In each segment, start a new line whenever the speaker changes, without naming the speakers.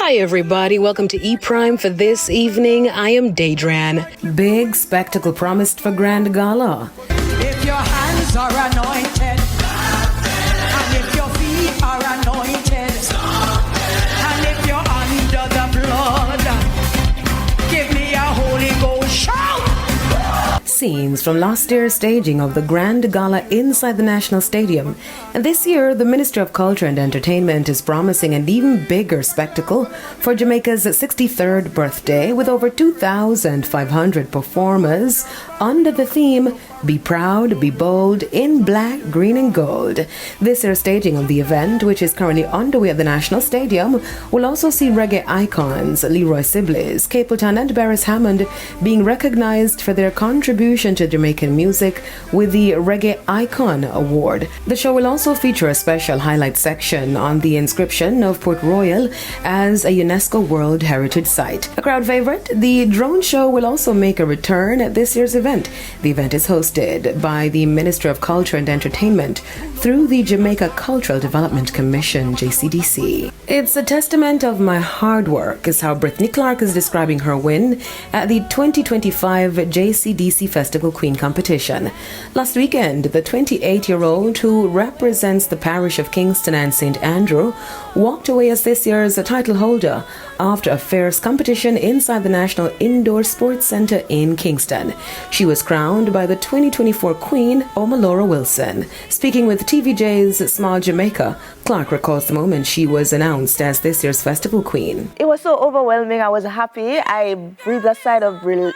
Hi, everybody. Welcome to E Prime for this evening. I am Daedran. Big spectacle promised for Grand Gala.
If your hands are anointed, and if your feet are anointed, and if you're under the blood, give me a Holy Ghost shout!
Scenes from last year's staging of the Grand Gala inside the National Stadium. And this year, the Ministry of Culture and Entertainment is promising an even bigger spectacle for Jamaica's 63rd birthday with over 2,500 performers under the theme Be Proud, Be Bold in Black, Green and Gold. This year's staging of the event, which is currently underway at the National Stadium, will also see reggae icons Leroy Sibbles, Capleton and Barris Hammond being recognized for their contribution to Jamaican music with the Reggae Icon Award. The show will also feature a special highlight section on the inscription of Port Royal as a UNESCO World Heritage Site. A crowd favorite, the drone show will also make a return at this year's event. The event is hosted by the Ministry of Culture and Entertainment through the Jamaica Cultural Development Commission, JCDC. It's a testament of my hard work, is how Brittany Clark is describing her win at the 2025 JCDC Festival Queen competition. Last weekend, the 28-year-old who represents the parish of Kingston and St. Andrew walked away as this year's title holder after a fierce competition inside the National Indoor Sports Centre in Kingston. She was crowned by the 2024 Queen, Omalora Wilson. Speaking with TVJ's Small Jamaica, Clark recalls the moment she was announced as this year's Festival Queen.
It was so overwhelming. I was happy. I breathed a sigh of relief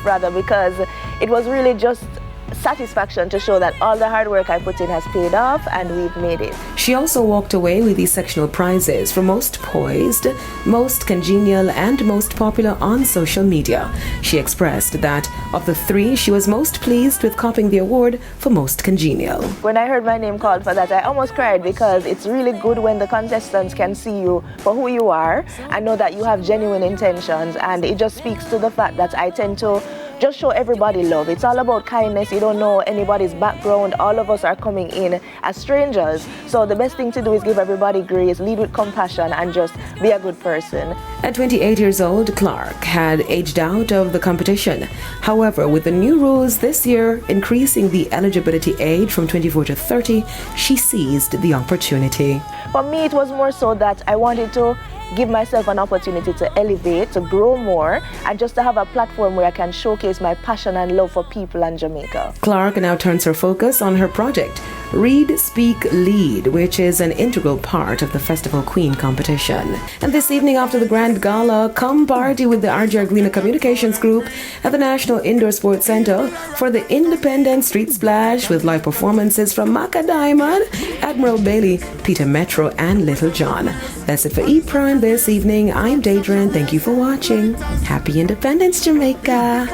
because it was really just satisfaction to show that all the hard work I put in has paid off and we've made it.
She also walked away with these sectional prizes for Most Poised, Most Congenial and Most Popular on social media. She expressed that of the three, she was most pleased with copying the award for Most Congenial.
When I heard my name called for that, I almost cried because it's really good when the contestants can see you for who you are and know that you have genuine intentions, and it just speaks to the fact that I tend to just show everybody love. It's all about kindness. You don't know anybody's background. All of us are coming in as strangers. So the best thing to do is give everybody grace, lead with compassion, and just be a good person.
At 28 years old, Clark had aged out of the competition. However, with the new rules this year increasing the eligibility age from 24 to 30, she seized the opportunity.
For me, it was more so that I wanted to give myself an opportunity to elevate, to grow more, and just to have a platform where I can showcase my passion and love for people and Jamaica.
Clark now turns her focus on her project, Read, Speak, Lead, which is an integral part of the Festival Queen competition. And this evening after the Grand Gala, come party with the RJ Arglina Communications Group at the National Indoor Sports Centre for the Independent Street Splash with live performances from Maka Diamond, Admiral Bailey, Peter Metro, and Little John. That's it for E Prime this evening. I'm Daedran. Thank you for watching. Happy Independence, Jamaica.